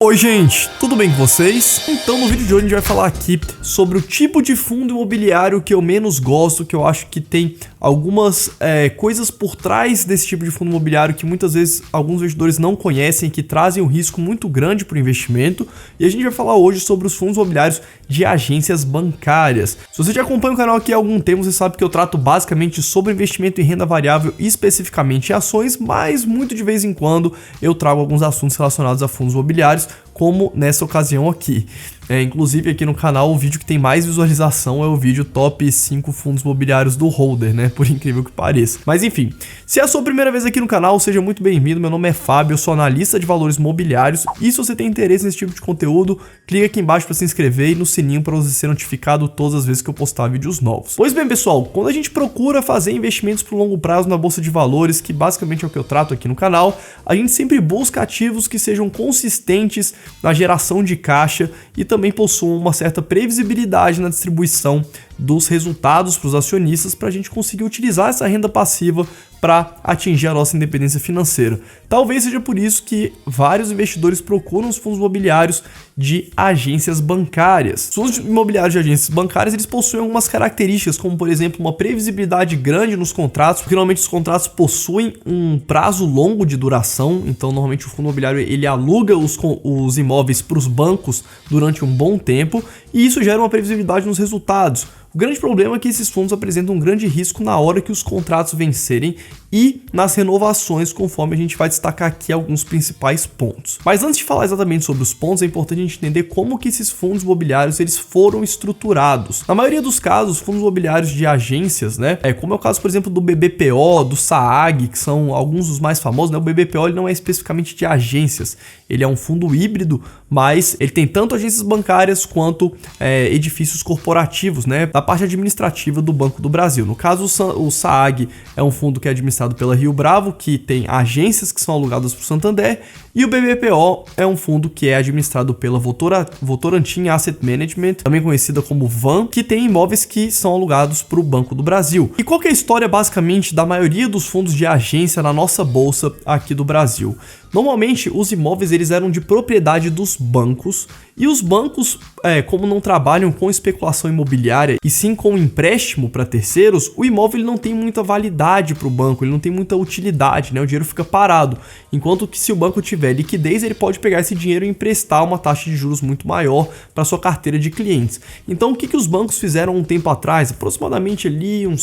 Oi gente, tudo bem com vocês? Então no vídeo de hoje a gente vai falar aqui sobre o tipo de fundo imobiliário que eu menos gosto, que eu acho que tem algumas coisas por trás desse tipo de fundo imobiliário que muitas vezes alguns investidores não conhecem, que trazem um risco muito grande para o investimento, e a gente vai falar hoje sobre os fundos imobiliários de agências bancárias. Se você já acompanha o canal aqui há algum tempo, você sabe que eu trato basicamente sobre investimento em renda variável, especificamente em ações, mas muito de vez em quando eu trago alguns assuntos relacionados a fundos imobiliários, como nessa ocasião aqui. Inclusive aqui no canal o vídeo que tem mais visualização é o vídeo top 5 fundos imobiliários do Holder, né? Por incrível que pareça. Mas enfim, se é a sua primeira vez aqui no canal, seja muito bem-vindo. Meu nome é Fábio, eu sou analista de valores imobiliários e se você tem interesse nesse tipo de conteúdo, clica aqui embaixo para se inscrever e no sininho para você ser notificado todas as vezes que eu postar vídeos novos. Pois bem, pessoal, quando a gente procura fazer investimentos por longo prazo na bolsa de valores, que basicamente é o que eu trato aqui no canal, a gente sempre busca ativos que sejam consistentes na geração de caixa e também possuam uma certa previsibilidade na distribuição dos resultados para os acionistas, para a gente conseguir utilizar essa renda passiva para atingir a nossa independência financeira. Talvez seja por isso que vários investidores procuram os fundos imobiliários de agências bancárias. Os fundos imobiliários de agências bancárias, eles possuem algumas características, como por exemplo uma previsibilidade grande nos contratos, porque normalmente os contratos possuem um prazo longo de duração, então normalmente o fundo imobiliário ele aluga os imóveis para os bancos durante um bom tempo, e isso gera uma previsibilidade nos resultados. O grande problema é que esses fundos apresentam um grande risco na hora que os contratos vencerem e nas renovações, conforme a gente vai destacar aqui alguns principais pontos. Mas antes de falar exatamente sobre os pontos, é importante a gente entender como que esses fundos imobiliários eles foram estruturados. Na maioria dos casos, fundos imobiliários de agências, né, como é o caso, por exemplo, do BBPO, do SAAG, que são alguns dos mais famosos, né? O BBPO ele não é especificamente de agências, ele é um fundo híbrido, mas ele tem tanto agências bancárias quanto edifícios corporativos, né, da parte administrativa do Banco do Brasil. No caso, o SAAG é um fundo que é administrado pela Rio Bravo, que tem agências que são alugadas para o Santander, e o BBPO é um fundo que é administrado pela Votorantim Asset Management, também conhecida como VAN, que tem imóveis que são alugados para o Banco do Brasil. E qual que é a história basicamente da maioria dos fundos de agência na nossa bolsa aqui do Brasil? Normalmente os imóveis eles eram de propriedade dos bancos, e os bancos, como não trabalham com especulação imobiliária e sim com empréstimo para terceiros, o imóvel ele não tem muita validade para o banco, ele não tem muita utilidade, né? O dinheiro fica parado, enquanto que se o banco tiver liquidez, ele pode pegar esse dinheiro e emprestar uma taxa de juros muito maior para sua carteira de clientes. Então o que os bancos fizeram um tempo atrás, aproximadamente ali uns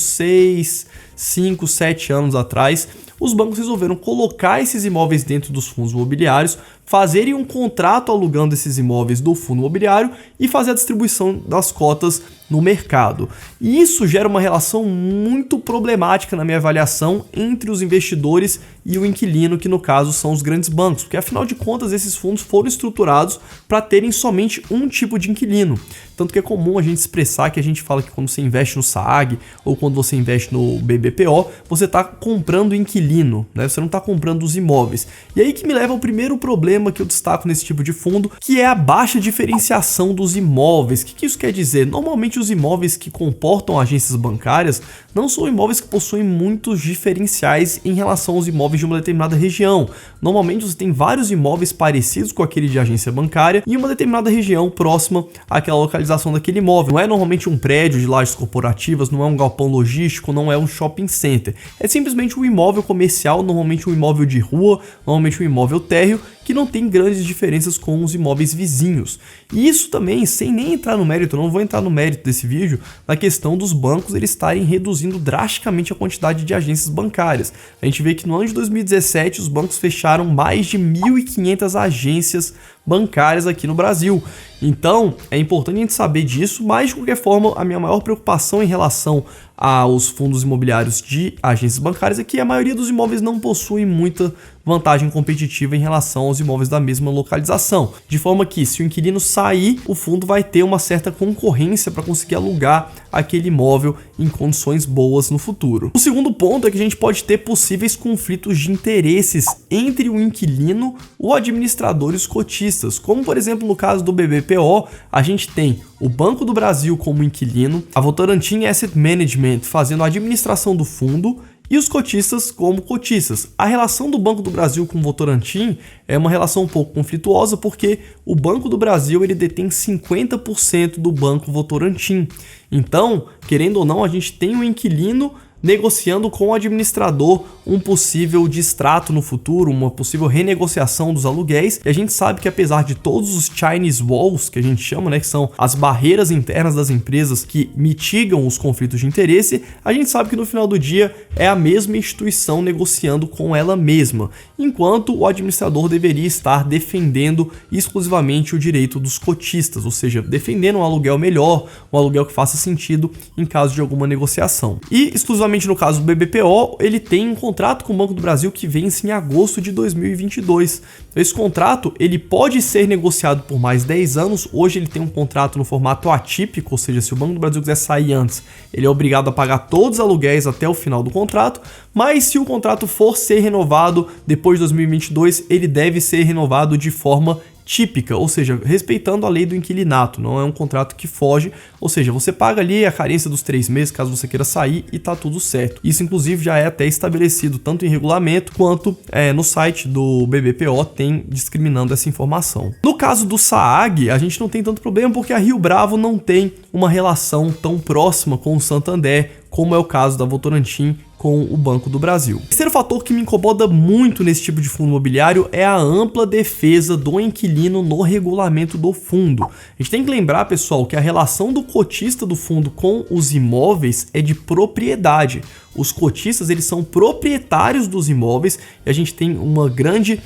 5, 7 anos atrás, os bancos resolveram colocar esses imóveis dentro dos fundos imobiliários, fazerem um contrato alugando esses imóveis do fundo imobiliário e fazer a distribuição das cotas no mercado. E isso gera uma relação muito problemática na minha avaliação entre os investidores e o inquilino, que no caso são os grandes bancos, porque afinal de contas esses fundos foram estruturados para terem somente um tipo de inquilino. Tanto que é comum a gente expressar que a gente fala que quando você investe no SAAG ou quando você investe no BBPO, você está comprando inquilino, né? Você não está comprando os imóveis. E aí que me leva ao primeiro problema que eu destaco nesse tipo de fundo, que é a baixa diferenciação dos imóveis. O que isso quer dizer? Normalmente os imóveis que comportam agências bancárias não são imóveis que possuem muitos diferenciais em relação aos imóveis de uma determinada região. Normalmente você tem vários imóveis parecidos com aquele de agência bancária em uma determinada região próxima àquela localização daquele imóvel. Não é normalmente um prédio de lajes corporativas, não é um galpão logístico, não é um shopping center. É simplesmente um imóvel comercial, normalmente um imóvel de rua, normalmente um imóvel térreo, que não tem grandes diferenças com os imóveis vizinhos. E isso também, sem nem entrar no mérito, não vou entrar no mérito desse vídeo, na questão dos bancos eles estarem reduzindo drasticamente a quantidade de agências bancárias. A gente vê que no ano de 2017 os bancos fecharam mais de 1.500 agências bancárias aqui no Brasil. Então, é importante a gente saber disso, mas de qualquer forma, a minha maior preocupação em relação aos fundos imobiliários de agências bancárias é que a maioria dos imóveis não possui muita vantagem competitiva em relação aos imóveis da mesma localização, de forma que se o inquilino sair, o fundo vai ter uma certa concorrência para conseguir alugar aquele imóvel em condições boas no futuro. O segundo ponto é que a gente pode ter possíveis conflitos de interesses entre o inquilino, o administrador e os cotistas, como por exemplo no caso do BBPO, a gente tem o Banco do Brasil como inquilino, a Votorantim Asset Management fazendo a administração do fundo e os cotistas como cotistas. A relação do Banco do Brasil com o Votorantim é uma relação um pouco conflituosa porque o Banco do Brasil ele detém 50% do Banco Votorantim. Então, querendo ou não, a gente tem um inquilino negociando com o administrador um possível distrato no futuro, uma possível renegociação dos aluguéis. E a gente sabe que apesar de todos os Chinese Walls, que a gente chama, né, que são as barreiras internas das empresas que mitigam os conflitos de interesse, a gente sabe que no final do dia é a mesma instituição negociando com ela mesma, enquanto o administrador deveria estar defendendo exclusivamente o direito dos cotistas, ou seja, defendendo um aluguel melhor, um aluguel que faça sentido em caso de alguma negociação. E exclusivamente no caso do BBPO, ele tem um contrato com o Banco do Brasil que vence em agosto de 2022. Esse contrato ele pode ser negociado por mais 10 anos. Hoje ele tem um contrato no formato atípico, ou seja, se o Banco do Brasil quiser sair antes, ele é obrigado a pagar todos os aluguéis até o final do contrato, mas se o contrato for ser renovado depois de 2022, ele deve ser renovado de forma típica, ou seja, respeitando a lei do inquilinato, não é um contrato que foge, ou seja, você paga ali a carência dos 3 meses caso você queira sair e tá tudo certo. Isso inclusive já é até estabelecido tanto em regulamento quanto no site do BBPO tem discriminando essa informação. No caso do SAAG, a gente não tem tanto problema porque a Rio Bravo não tem uma relação tão próxima com o Santander como é o caso da Votorantim com o Banco do Brasil. O terceiro fator que me incomoda muito nesse tipo de fundo imobiliário é a ampla defesa do inquilino no regulamento do fundo. A gente tem que lembrar, pessoal, que a relação do cotista do fundo com os imóveis é de propriedade. Os cotistas eles são proprietários dos imóveis e a gente tem um grande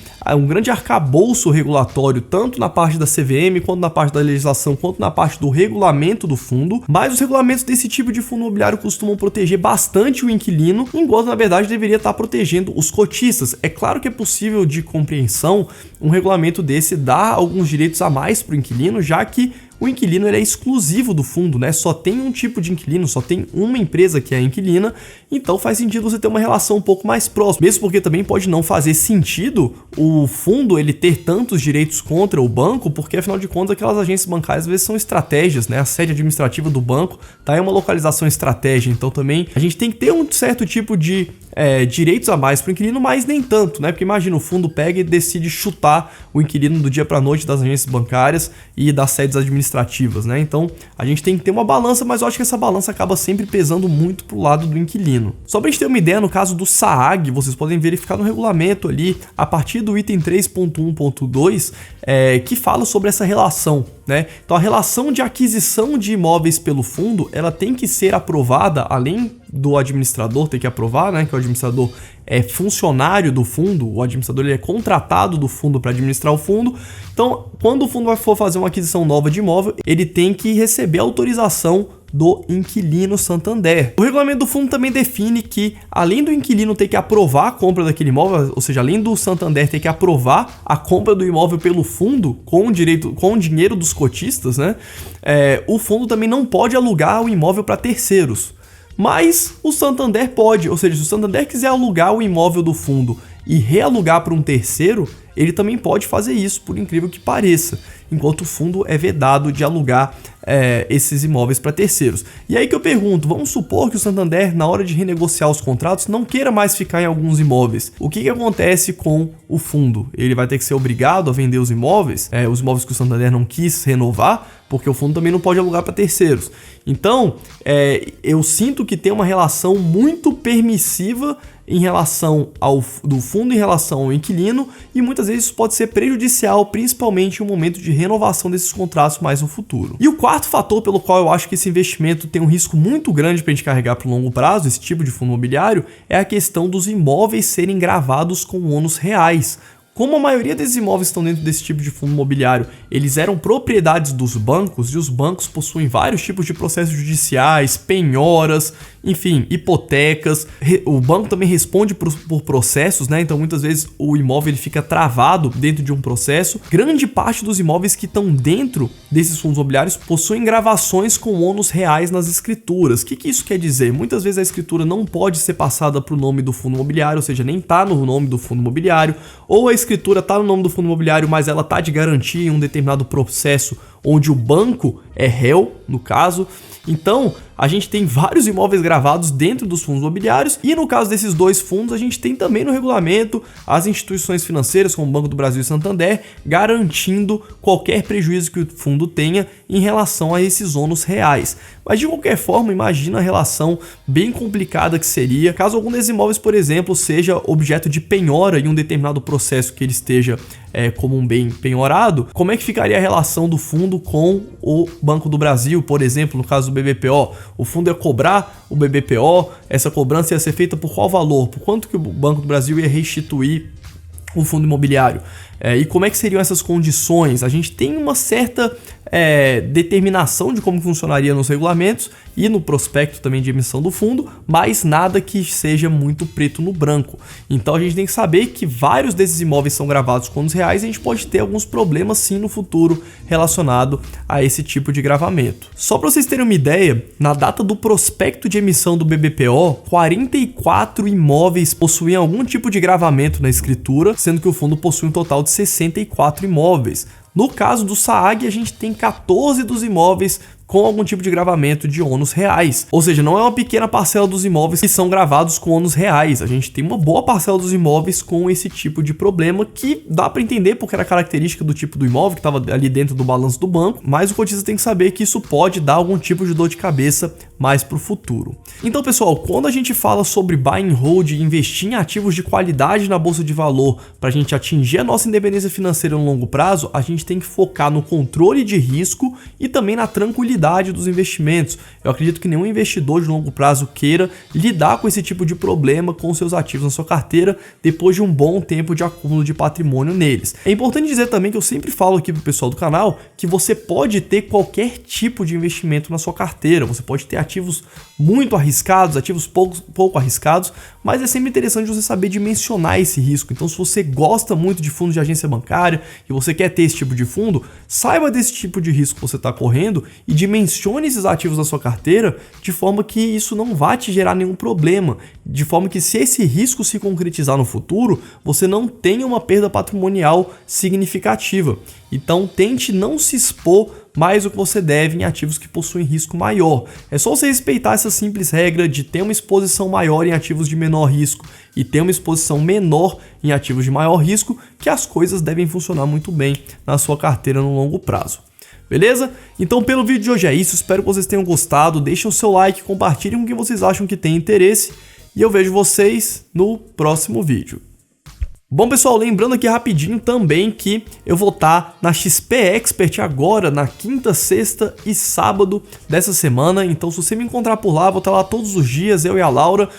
arcabouço regulatório, tanto na parte da CVM, quanto na parte da legislação, quanto na parte do regulamento do fundo. Mas os regulamentos desse tipo de fundo imobiliário costumam proteger bastante o inquilino, enquanto na verdade deveria estar protegendo os cotistas. É claro que é possível de compreensão um regulamento desse dar alguns direitos a mais para o inquilino, já que o inquilino ele é exclusivo do fundo, né? Só tem um tipo de inquilino, só tem uma empresa que é a inquilina, então faz sentido você ter uma relação um pouco mais próxima. Mesmo porque também pode não fazer sentido o fundo ele ter tantos direitos contra o banco, porque afinal de contas aquelas agências bancárias às vezes são estratégias, né? A sede administrativa do banco tá em uma localização estratégica, então também a gente tem que ter um certo tipo de direitos a mais para o inquilino, mas nem tanto, né? Porque imagina, o fundo pega e decide chutar o inquilino do dia para a noite das agências bancárias e das sedes administrativas, né? Então a gente tem que ter uma balança, mas eu acho que essa balança acaba sempre pesando muito pro lado do inquilino. Só pra gente ter uma ideia, no caso do SAAG, vocês podem verificar no regulamento ali, a partir do item 3.1.2, que fala sobre essa relação, né? Então a relação de aquisição de imóveis pelo fundo, ela tem que ser aprovada, além do administrador ter que aprovar, né? Que o administrador é funcionário do fundo, o administrador ele é contratado do fundo para administrar o fundo. Então, quando o fundo for fazer uma aquisição nova de imóvel, ele tem que receber autorização do inquilino Santander. O regulamento do fundo também define que, além do inquilino ter que aprovar a compra daquele imóvel, ou seja, além do Santander ter que aprovar a compra do imóvel pelo fundo com o dinheiro dos cotistas, né? O fundo também não pode alugar o imóvel para terceiros. Mas o Santander pode, ou seja, se o Santander quiser alugar o imóvel do fundo e realugar para um terceiro, ele também pode fazer isso, por incrível que pareça, enquanto o fundo é vedado de alugar esses imóveis para terceiros. E aí que eu pergunto, vamos supor que o Santander, na hora de renegociar os contratos, não queira mais ficar em alguns imóveis. O que acontece com o fundo? Ele vai ter que ser obrigado a vender os imóveis que o Santander não quis renovar, porque o fundo também não pode alugar para terceiros. Então, eu sinto que tem uma relação muito permissiva em relação do fundo em relação ao inquilino, e muitas vezes isso pode ser prejudicial, principalmente em um momento de renovação desses contratos mais no futuro. E o quarto fator pelo qual eu acho que esse investimento tem um risco muito grande para a gente carregar para o longo prazo, esse tipo de fundo imobiliário, é a questão dos imóveis serem gravados com ônus reais. Como a maioria desses imóveis estão dentro desse tipo de fundo imobiliário, eles eram propriedades dos bancos e os bancos possuem vários tipos de processos judiciais, penhoras, enfim, hipotecas. O banco também responde por processos, né? Então muitas vezes o imóvel ele fica travado dentro de um processo. Grande parte dos imóveis que estão dentro desses fundos imobiliários possuem gravações com ônus reais nas escrituras. O que isso quer dizer? Muitas vezes a escritura não pode ser passada para o nome do fundo imobiliário, ou seja, nem está no nome do fundo imobiliário, ou a escritura está no nome do fundo imobiliário, mas ela está de garantia em um determinado processo onde o banco é réu, no caso. Então, a gente tem vários imóveis gravados dentro dos fundos imobiliários e no caso desses dois fundos, a gente tem também no regulamento as instituições financeiras, como o Banco do Brasil e Santander, garantindo qualquer prejuízo que o fundo tenha em relação a esses ônus reais. Mas de qualquer forma, imagina a relação bem complicada que seria caso algum desses imóveis, por exemplo, seja objeto de penhora em um determinado processo que ele esteja como um bem penhorado. Como é que ficaria a relação do fundo com o Banco do Brasil, por exemplo, no caso do BBPO? O fundo ia cobrar o BBPO, essa cobrança ia ser feita por qual valor? Por quanto que o Banco do Brasil ia restituir o fundo imobiliário? E como é que seriam essas condições? A gente tem uma certa determinação de como funcionaria nos regulamentos e no prospecto também de emissão do fundo, mas nada que seja muito preto no branco. Então a gente tem que saber que vários desses imóveis são gravados com ônus reais e a gente pode ter alguns problemas sim no futuro relacionado a esse tipo de gravamento. Só para vocês terem uma ideia, na data do prospecto de emissão do BBPO, 44 imóveis possuíam algum tipo de gravamento na escritura, sendo que o fundo possui um total de 64 imóveis. No caso do SAAG, a gente tem 14 dos imóveis com algum tipo de gravamento de ônus reais. Ou seja, não é uma pequena parcela dos imóveis que são gravados com ônus reais. A gente tem uma boa parcela dos imóveis com esse tipo de problema que dá para entender porque era característica do tipo do imóvel que estava ali dentro do balanço do banco, mas o cotista tem que saber que isso pode dar algum tipo de dor de cabeça mais para o futuro. Então, pessoal, quando a gente fala sobre buy and hold e investir em ativos de qualidade na bolsa de valor para a gente atingir a nossa independência financeira no longo prazo, a gente tem que focar no controle de risco e também na tranquilidade dos investimentos. Eu acredito que nenhum investidor de longo prazo queira lidar com esse tipo de problema com seus ativos na sua carteira depois de um bom tempo de acúmulo de patrimônio neles. É importante dizer também que eu sempre falo aqui pro pessoal do canal que você pode ter qualquer tipo de investimento na sua carteira. Você pode ter ativos muito arriscados, ativos pouco arriscados, mas é sempre interessante você saber dimensionar esse risco. Então, se você gosta muito de fundos de agência bancária e você quer ter esse tipo de fundo, saiba desse tipo de risco que você está correndo e dimensione esses ativos da sua carteira de forma que isso não vá te gerar nenhum problema, de forma que se esse risco se concretizar no futuro, você não tenha uma perda patrimonial significativa. Então tente não se expor mais do que você deve em ativos que possuem risco maior. É só você respeitar essa simples regra de ter uma exposição maior em ativos de menor risco e ter uma exposição menor em ativos de maior risco, que as coisas devem funcionar muito bem na sua carteira no longo prazo. Beleza? Então pelo vídeo de hoje é isso, espero que vocês tenham gostado, deixem o seu like, compartilhem com quem vocês acham que tem interesse e eu vejo vocês no próximo vídeo. Bom, pessoal, lembrando aqui rapidinho também que eu vou estar na XP Expert agora, na quinta, sexta e sábado dessa semana. Então, se você me encontrar por lá, vou estar lá todos os dias, eu e a Laura.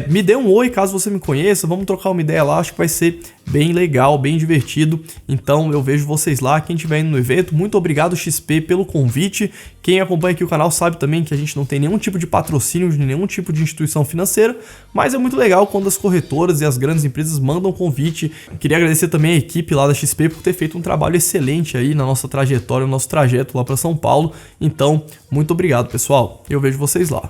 Me dê um oi caso você me conheça, vamos trocar uma ideia lá, acho que vai ser bem legal, bem divertido. Então, eu vejo vocês lá, quem estiver indo no evento. Muito obrigado, XP, pelo convite. Quem acompanha aqui o canal sabe também que a gente não tem nenhum tipo de patrocínio de nenhum tipo de instituição financeira, mas é muito legal quando as corretoras e as grandes empresas mandam convite. Queria agradecer também a equipe lá da XP por ter feito um trabalho excelente aí na nossa trajetória, no nosso trajeto lá para São Paulo. Então, muito obrigado, pessoal. Eu vejo vocês lá.